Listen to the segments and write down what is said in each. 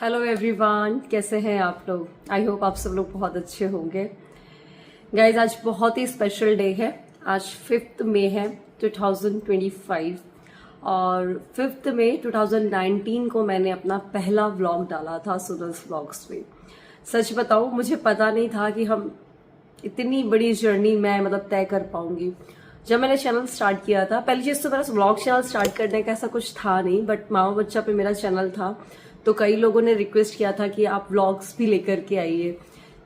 Hello everyone, कैसे हैं आप लोग। आई होप आप सब लोग बहुत अच्छे होंगे। गाइज, आज बहुत ही स्पेशल डे है। आज 5 मई है 2025 और 5 मई 2019 को मैंने अपना पहला व्लॉग डाला था सोनल्स व्लॉग्स में। सच बताऊं, मुझे पता नहीं था कि हम इतनी बड़ी जर्नी मैं तय कर पाऊंगी। जब मैंने चैनल स्टार्ट किया था, पहली चीज तो मेरा व्लॉग चैनल स्टार्ट करने का ऐसा कुछ था नहीं, बट मामा बच्चा पे मेरा चैनल था तो कई लोगों ने रिक्वेस्ट किया था कि आप व्लॉग्स भी लेकर के आइए।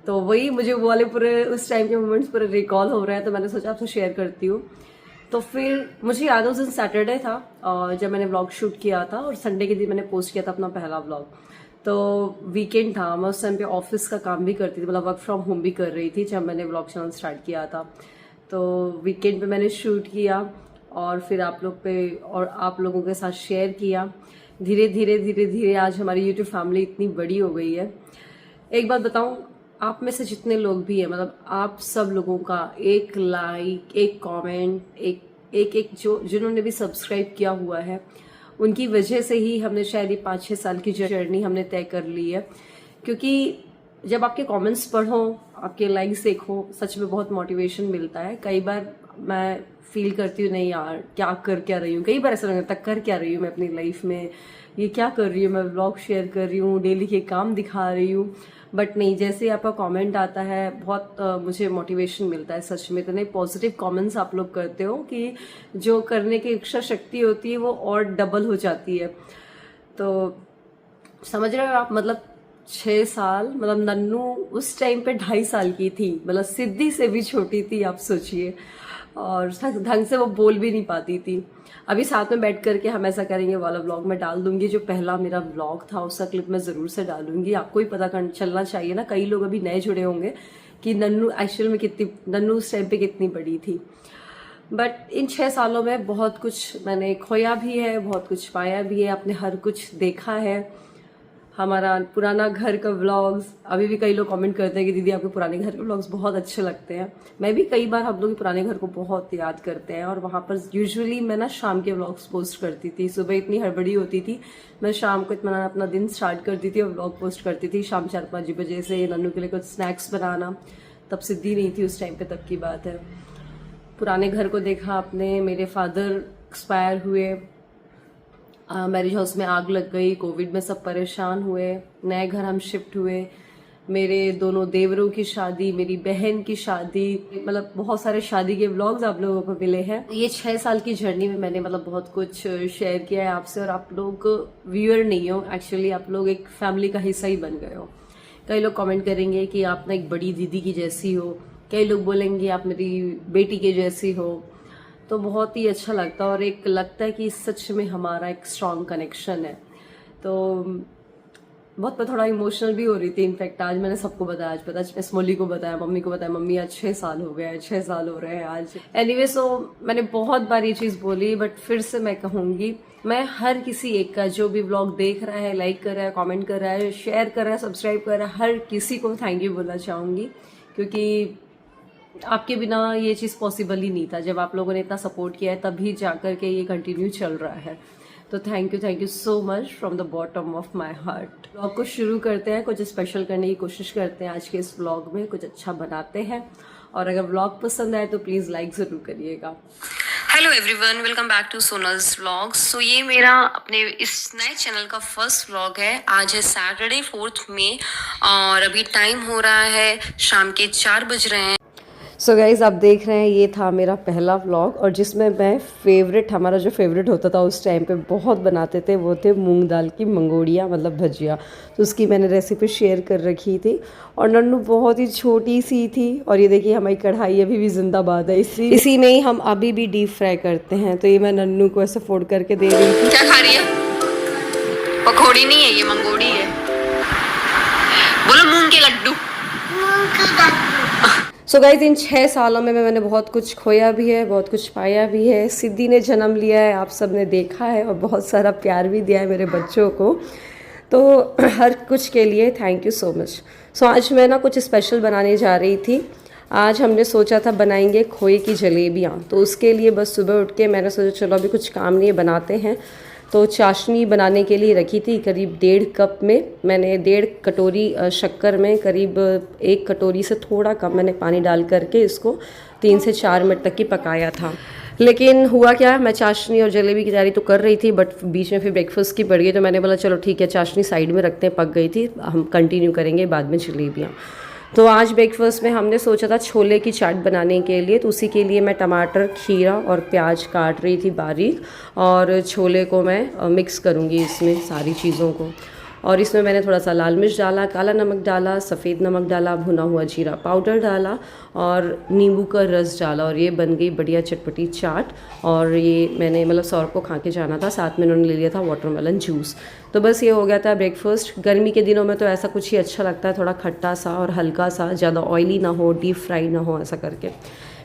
तो वही मुझे वो वाले पूरे उस टाइम के मोमेंट्स पूरे रिकॉल हो रहे हैं, तो मैंने सोचा आपसे शेयर करती हूँ। तो फिर मुझे याद है उस दिन सैटरडे था और जब मैंने व्लॉग शूट किया था और संडे के दिन मैंने पोस्ट किया था अपना पहला व्लॉग। तो वीकेंड था, मैं उस टाइम पे ऑफिस का काम भी करती थी, वर्क फ्रॉम होम भी कर रही थी जब मैंने व्लॉग चैनल स्टार्ट किया था। तो वीकेंड पे मैंने शूट किया और फिर आप लोगों के साथ शेयर किया। धीरे धीरे आज हमारी यूट्यूब फैमिली इतनी बड़ी हो गई है। एक बात बताऊं, आप में से जितने लोग भी हैं, आप सब लोगों का एक लाइक, एक कमेंट, एक जिन्होंने भी सब्सक्राइब किया हुआ है, उनकी वजह से ही हमने शायद ये 5-6 साल की जर्नी हमने तय कर ली है। क्योंकि जब आपके कमेंट्स पढ़ो, आपके लाइक्स देखो, सच में बहुत मोटिवेशन मिलता है। कई बार मैं फील करती हूँ, नहीं यार क्या कर क्या रही हूँ, कई बार ऐसा लगता है कर क्या रही हूँ मैं अपनी लाइफ में, ये क्या कर रही हूँ, मैं व्लॉग शेयर कर रही हूँ, डेली के काम दिखा रही हूँ। बट नहीं, जैसे आपका कमेंट आता है बहुत मुझे मोटिवेशन मिलता है। सच में इतने पॉजिटिव कमेंट्स आप लोग करते हो कि जो करने की इच्छा शक्ति होती है वो और डबल हो जाती है। तो समझ रहे हो आप, 6 साल, नन्नू उस टाइम पे 2.5 साल की थी, सिद्धि से भी छोटी थी, आप सोचिए। और ढंग से वो बोल भी नहीं पाती थी। अभी साथ में बैठ करके हम ऐसा करेंगे वाला व्लॉग मैं डाल दूंगी। जो पहला मेरा व्लॉग था उसका क्लिप मैं जरूर से डालूंगी। आपको ही पता चलना चाहिए ना, कई लोग अभी नए जुड़े होंगे कि नन्नू एक्चुअल में नन्नू उस टाइम पे कितनी बड़ी थी। बट इन 6 सालों में बहुत कुछ मैंने खोया भी है, बहुत कुछ पाया भी है, आपने हर कुछ देखा है। हमारा पुराना घर का व्लॉग्स, अभी भी कई लोग कमेंट करते हैं कि दीदी आपके पुराने घर के व्लॉग्स बहुत अच्छे लगते हैं। मैं भी कई बार हम लोग पुराने घर को बहुत याद करते हैं। और वहां पर यूजुअली मैं शाम के व्लॉग्स पोस्ट करती थी। सुबह इतनी हड़बड़ी होती थी, मैं शाम को इतना अपना दिन स्टार्ट करती थी और व्लॉग पोस्ट करती थी शाम 4-5 बजे से। नन्नू के लिए कुछ स्नैक्स बनाना, तब सिद्धि नहीं थी उस टाइम पे, तब की बात है। पुराने घर को देखा आपने, मेरे फादर एक्सपायर हुए, मैरिज हाउस में आग लग गई, कोविड में सब परेशान हुए, नए घर हम शिफ्ट हुए, मेरे दोनों देवरों की शादी, मेरी बहन की शादी, बहुत सारे शादी के व्लॉग्स आप लोगों को मिले हैं। ये 6 साल की जर्नी में मैंने बहुत कुछ शेयर किया है आपसे। और आप लोग व्यूअर नहीं हो, एक्चुअली आप लोग एक फैमिली का हिस्सा ही बन गए हो। कई लोग कमेंट करेंगे कि आप ना एक बड़ी दीदी की जैसी हो, कई लोग बोलेंगे आप मेरी बेटी के जैसी हो। तो बहुत ही अच्छा लगता है और एक लगता है कि सच में हमारा एक स्ट्रॉन्ग कनेक्शन है। तो मैं थोड़ा इमोशनल भी हो रही थी। इनफैक्ट आज मैंने सबको बताया, आज पता मैं स्मोली को बताया, मम्मी को बताया, मम्मी आज 6 साल हो गए, 6 साल हो रहे हैं आज। एनीवे, सो मैंने बहुत बार ये चीज बोली, बट फिर से मैं कहूंगी, मैं हर किसी एक का जो भी व्लॉग देख रहा है, लाइक कर रहा है, कमेंट कर रहा है, शेयर कर रहा है, सब्सक्राइब कर रहा है, हर किसी को थैंक यू बोलना चाहूंगी। क्योंकि आपके बिना ये चीज पॉसिबल ही नहीं था। जब आप लोगों ने इतना सपोर्ट किया है तभी जाकर के ये कंटिन्यू चल रहा है। तो thank you so much from the bottom of my heart. Vlog को शुरू करते हैं, कुछ स्पेशल करने की कोशिश करते हैं। आज के इस व्लॉग में कुछ अच्छा बनाते हैं और अगर व्लॉग पसंद आए तो प्लीज लाइक जरूर करिएगा। Hello everyone, welcome back to Sonal's vlogs. So ये मेरा अपने इस नए चैनल का फर्स्ट व्लॉग है। आज है सैटरडे 4 मई और अभी टाइम हो रहा है शाम के 4 बज रहे हैं। सो गाइज, आप देख रहे हैं ये था मेरा पहला व्लॉग और जिसमें मैं हमारा जो फेवरेट होता था उस टाइम पे बहुत बनाते थे, वो थे मूंग दाल की मंगोड़ियाँ, भजिया। तो उसकी मैंने रेसिपी शेयर कर रखी थी और नन्नू बहुत ही छोटी सी थी। और ये देखिए हमारी कढ़ाई अभी भी जिंदाबाद है, इसी में ही हम अभी भी डीप फ्राई करते हैं। तो ये मैं नन्नू को ऐसे फोल्ड करके दे रही थी। क्या खा रही है? पकौड़ी नहीं है, ये मंगोड़ी है। बोलो मूंग के लड्डू। सो गाइज, इन 6 सालों में मैंने बहुत कुछ खोया भी है, बहुत कुछ पाया भी है। सिद्धि ने जन्म लिया है, आप सब ने देखा है, और बहुत सारा प्यार भी दिया है मेरे बच्चों को। तो हर कुछ के लिए थैंक यू सो मच। सो आज मैं कुछ स्पेशल बनाने जा रही थी। आज हमने सोचा था बनाएंगे खोए की जलेबियाँ। तो उसके लिए बस सुबह उठ के मैंने सोचा चलो अभी कुछ काम नहीं है, बनाते हैं। तो चाशनी बनाने के लिए रखी थी करीब 1.5 कप में। मैंने 1.5 कटोरी शक्कर में करीब 1 कटोरी से थोड़ा कम मैंने पानी डाल करके इसको 3 से 4 मिनट तक की पकाया था। लेकिन हुआ क्या, मैं चाशनी और जलेबी की तैयारी तो कर रही थी, बट बीच में फिर ब्रेकफास्ट की पड़ गई। तो मैंने बोला चलो ठीक है, चाशनी साइड में रखते हैं, पक गई थी, हम कंटिन्यू करेंगे बाद में जलेबियाँ। तो आज ब्रेकफास्ट में हमने सोचा था छोले की चाट बनाने के लिए। तो उसी के लिए मैं टमाटर, खीरा और प्याज काट रही थी बारीक, और छोले को मैं मिक्स करूँगी इसमें सारी चीज़ों को। और इसमें मैंने थोड़ा सा लाल मिर्च डाला, काला नमक डाला, सफ़ेद नमक डाला, भुना हुआ जीरा पाउडर डाला और नींबू का रस डाला, और ये बन गई बढ़िया चटपटी चाट। और ये मैंने मतलब सौर को खा के जाना था, साथ में उन्होंने ले लिया था वाटरमेलन जूस। तो बस ये हो गया था ब्रेकफास्ट। गर्मी के दिनों में तो ऐसा कुछ ही अच्छा लगता है, थोड़ा खट्टा सा और हल्का सा, ज़्यादा ऑयली ना हो, डीप फ्राई ना हो, ऐसा करके।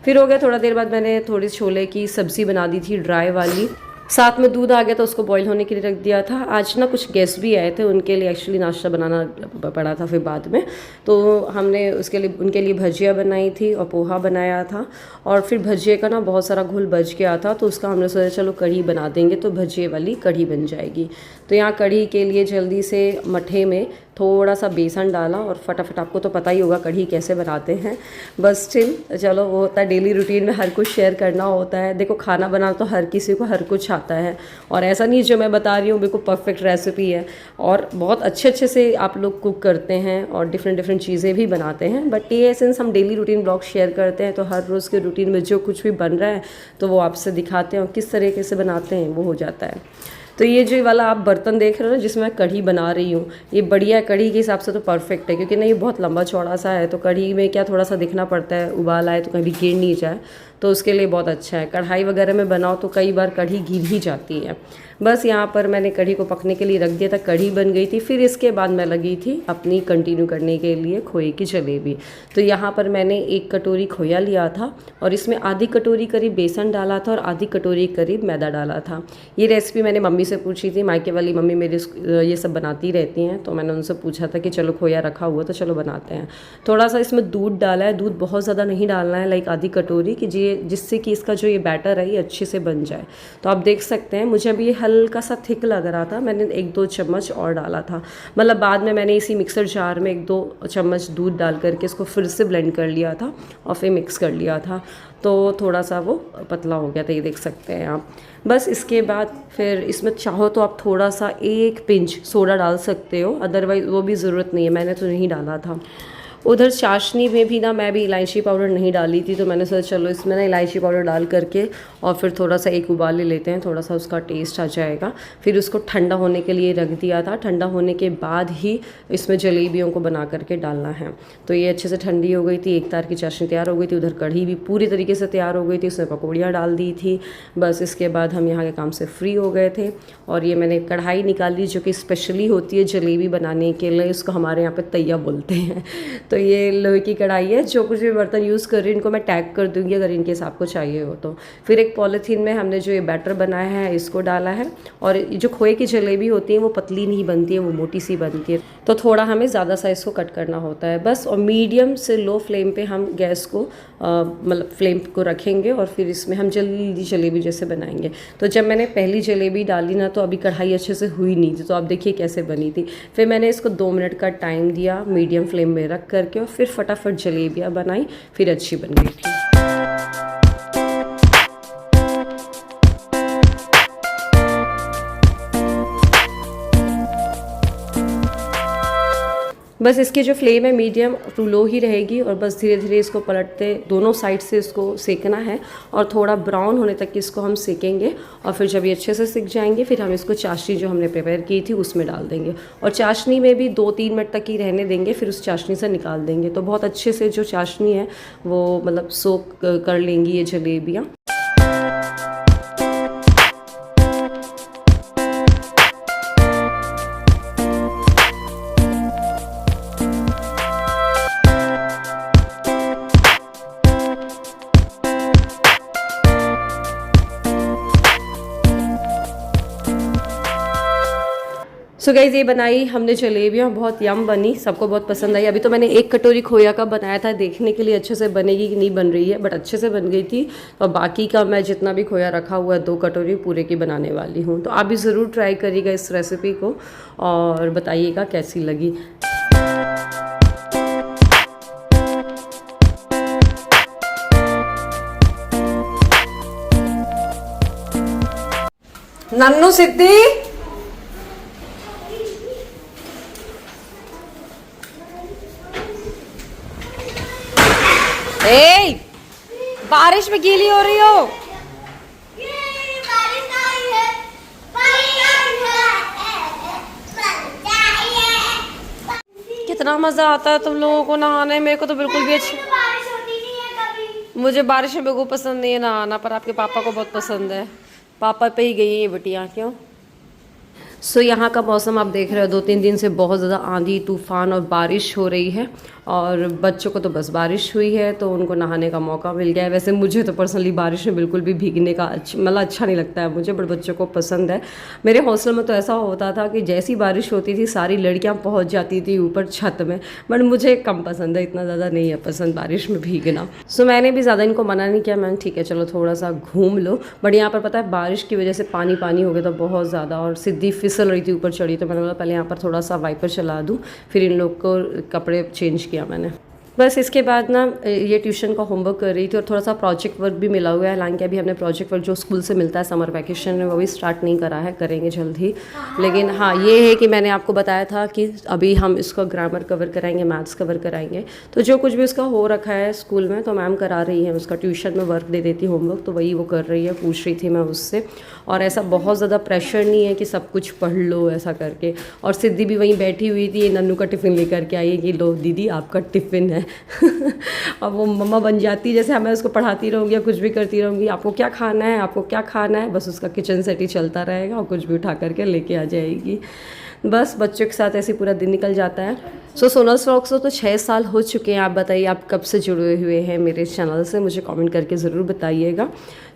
फिर हो गया थोड़ा देर बाद मैंने थोड़ी छोले की सब्ज़ी बना दी थी ड्राई वाली, साथ में दूध आ गया तो उसको बॉईल होने के लिए रख दिया था। आज ना कुछ गेस्ट भी आए थे, उनके लिए एक्चुअली नाश्ता बनाना पड़ा था फिर बाद में। तो हमने उसके लिए उनके लिए भजिया बनाई थी और पोहा बनाया था। और फिर भजिए का ना बहुत सारा घोल बच गया था, तो उसका हमने सोचा चलो कढ़ी बना देंगे, तो भजिए वाली कढ़ी बन जाएगी। तो यहाँ कढ़ी के लिए जल्दी से मट्ठे में थोड़ा सा बेसन डाला और फटाफट, आपको तो पता ही होगा कढ़ी कैसे बनाते हैं। बस स्टिल चलो, वो होता है डेली रूटीन में हर कुछ शेयर करना होता है। देखो खाना बनाना तो हर किसी को हर कुछ आता है, और ऐसा नहीं जो मैं बता रही हूँ बिल्कुल परफेक्ट रेसिपी है, और बहुत अच्छे अच्छे से आप लोग कुक करते हैं और डिफरेंट चीज़ें भी बनाते हैं। बट ये सिंस हम डेली रूटीन ब्लॉग शेयर करते हैं, तो हर रोज़ के रूटीन में जो कुछ भी बन रहा है तो वो आपसे दिखाते हैं और किस तरीके से बनाते हैं वो हो जाता है। तो ये जो वाला आप बर्तन देख रहे हो ना जिसमें मैं कढ़ी बना रही हूँ, ये बढ़िया कढ़ी के हिसाब से तो परफेक्ट है, क्योंकि ना ये बहुत लंबा चौड़ा सा है, तो कढ़ी में क्या थोड़ा सा दिखना पड़ता है, उबाल आए तो कहीं भी गिर नहीं जाए, तो उसके लिए बहुत अच्छा है। कढ़ाई वगैरह में बनाओ तो कई बार कढ़ी गिर ही जाती है। बस यहाँ पर मैंने कढ़ी को पकने के लिए रख दिया था, कढ़ी बन गई थी। फिर इसके बाद मैं लगी थी अपनी कंटिन्यू करने के लिए खोए की जलेबी। तो यहाँ पर मैंने 1 कटोरी खोया लिया था और इसमें आधी कटोरी करीब बेसन डाला था और आधी कटोरी करीब मैदा डाला था। ये रेसिपी मैंने मम्मी से पूछी थी, मायके वाली मम्मी मेरी ये सब बनाती रहती हैं, तो मैंने उनसे पूछा था कि चलो खोया रखा हुआ तो चलो बनाते हैं। थोड़ा सा इसमें दूध डाला है, दूध बहुत ज़्यादा नहीं डालना है, लाइक आधी कटोरी, कि जिससे कि इसका जो ये बैटर है ये अच्छे से बन जाए। तो आप देख सकते हैं, मुझे अभी ये हल्का सा थिक लग रहा था, मैंने 1-2 चम्मच और डाला था। मतलब बाद में मैंने इसी मिक्सर जार में 1-2 चम्मच दूध डाल करके इसको फिर से ब्लेंड कर लिया था और फिर मिक्स कर लिया था, तो थोड़ा सा वो पतला हो गया था, ये देख सकते हैं आप। बस इसके बाद फिर इसमें चाहो तो आप थोड़ा सा 1 पिंच सोडा डाल सकते हो, अदरवाइज़ वो भी ज़रूरत नहीं है, मैंने तो नहीं डाला था। उधर चाशनी में भी ना मैं भी इलायची पाउडर नहीं डाली थी, तो मैंने सोचा चलो इसमें ना इलायची पाउडर डाल करके और फिर थोड़ा सा एक उबाल ले लेते हैं, थोड़ा सा उसका टेस्ट आ जाएगा। फिर उसको ठंडा होने के लिए रख दिया था, ठंडा होने के बाद ही इसमें जलेबियों को बना करके डालना है। तो ये अच्छे से ठंडी हो गई थी, एक तार की चाशनी तैयार हो गई थी, उधर कढ़ी भी पूरी तरीके से तैयार हो गई थी, उसमें पकौड़ियाँ डाल दी थी। बस इसके बाद हम यहाँ के काम से फ्री हो गए थे और ये मैंने कढ़ाई निकाली जो कि स्पेशली होती है जलेबी बनाने के लिए, उसको हमारे यहाँ पर तैया बोलते हैं। तो ये लोहे की कढ़ाई है, जो कुछ भी बर्तन यूज़ कर रही हूँ इनको मैं टैग कर दूँगी अगर इनकेस आपको चाहिए हो तो। फिर एक पॉलीथीन में हमने जो ये बैटर बनाया है इसको डाला है, और जो खोए की जलेबी होती है वो पतली नहीं बनती है, वो मोटी सी बनती है, तो थोड़ा हमें ज़्यादा सा इसको कट करना होता है बस। और मीडियम से लो फ्लेम पे हम गैस को मतलब फ्लेम को रखेंगे और फिर इसमें हम जल्दी जलेबी जैसे बनाएंगे। तो जब मैंने पहली जलेबी डाली ना, तो अभी कढ़ाई अच्छे से हुई नहीं थी, तो आप देखिए कैसे बनी थी। फिर मैंने इसको 2 मिनट का टाइम दिया मीडियम फ्लेम में रख करके, और फिर फटाफट जलेबियाँ बनाई, फिर अच्छी बन गई थी। बस इसकी जो फ्लेम है मीडियम टू लो ही रहेगी, और बस धीरे धीरे इसको पलटते दोनों साइड से इसको सेकना है और थोड़ा ब्राउन होने तक इसको हम सेकेंगे। और फिर जब ये अच्छे से सिक जाएंगे फिर हम इसको चाशनी जो हमने प्रिपेयर की थी उसमें डाल देंगे, और चाशनी में भी 2-3 मिनट तक ही रहने देंगे, फिर उस चाशनी से निकाल देंगे। तो बहुत अच्छे से जो चाशनी है वो मतलब सोक कर लेंगी ये जलेबियाँ। सो गाइस ये बनाई हमने जलेबियाँ, बहुत यम बनी, सबको बहुत पसंद आई। अभी तो मैंने 1 कटोरी खोया का बनाया था देखने के लिए अच्छे से बनेगी कि नहीं बन रही है, बट अच्छे से बन गई थी। और बाकी का मैं जितना भी खोया रखा हुआ है 2 कटोरी पूरे की बनाने वाली हूँ। तो आप भी ज़रूर ट्राई करिएगा इस रेसिपी को और बताइएगा कैसी लगी। नन्नू सिद्धि ए बारिश में गीली हो रही हो। कितना मजा आता है तुम लोगों को नहाने, मेरे को तो बिल्कुल भी अच्छा, मुझे बारिश में बिल्कुल पसंद नहीं है नहाना, पर आपके पापा को बहुत पसंद है। पापा पे ही गई है बेटियाँ, क्यों? सो यहाँ का मौसम आप देख रहे हो 2-3 दिन से बहुत ज़्यादा आंधी तूफान और बारिश हो रही है और बच्चों को तो बस बारिश हुई है तो उनको नहाने का मौका मिल गया है। वैसे मुझे तो पर्सनली बारिश में बिल्कुल भी भीगने का मतलब अच्छा नहीं लगता है मुझे, बट बच्चों को पसंद है। मेरे हॉस्टल में तो ऐसा होता था कि जैसी बारिश होती थी सारी लड़कियाँ पहुँच जाती थी ऊपर छत में, बट मुझे कम पसंद है, इतना ज़्यादा नहीं है पसंद बारिश में भीगना। सो मैंने भी ज़्यादा इनको मना नहीं किया, मैंने ठीक है चलो थोड़ा सा घूम लो। बट यहाँ पर पता है बारिश की वजह से पानी पानी हो गया था बहुत ज़्यादा और सिद्धि फिसल रही थी ऊपर चढ़ी, तो मैंने बोला पहले यहाँ पर थोड़ा सा वाइपर चला दूँ, फिर इन लोग को कपड़े चेंज किया मैंने। बस इसके बाद ना ये ट्यूशन का होमवर्क कर रही थी और थोड़ा सा प्रोजेक्ट वर्क भी मिला हुआ है। हालांकि अभी हमने प्रोजेक्ट वर्क जो स्कूल से मिलता है समर वैकेशन में वो भी स्टार्ट नहीं करा है, करेंगे जल्द ही। लेकिन हाँ ये है कि मैंने आपको बताया था कि अभी हम इसका ग्रामर कवर कराएंगे, मैथ्स कवर कराएंगे, तो जो कुछ भी उसका हो रखा है स्कूल में तो मैम करा रही है, उसका ट्यूशन में वर्क दे देती होमवर्क, तो वही वो कर रही है, पूछ रही थी मैं उससे। और ऐसा बहुत ज़्यादा प्रेशर नहीं है कि सब कुछ पढ़ लो ऐसा करके। और सिद्धि भी वहीं बैठी हुई थी, नन्नू का टिफ़िन लेकर के आई कि लो दीदी आपका टिफ़िन है। और वो मम्मा बन जाती है, जैसे मैं उसको पढ़ाती रहूँगी या कुछ भी करती रहूँगी, आपको क्या खाना है, आपको क्या खाना है, बस उसका किचन सेट ही चलता रहेगा और कुछ भी उठा करके लेके आ जाएगी। बस बच्चों के साथ ऐसे पूरा दिन निकल जाता है। सो सोनल्स व्लॉग्स तो 6 साल हो चुके हैं। आप बताइए आप कब से जुड़े हुए हैं मेरे चैनल से, मुझे कमेंट करके ज़रूर बताइएगा।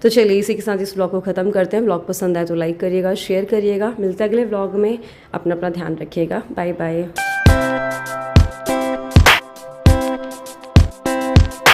तो चलिए इसी के साथ इस व्लॉग को ख़त्म करते हैं। व्लॉग पसंद आए तो लाइक करिएगा, शेयर करिएगा। मिलते हैं अगले व्लॉग में, अपना ध्यान रखिएगा। Bye bye.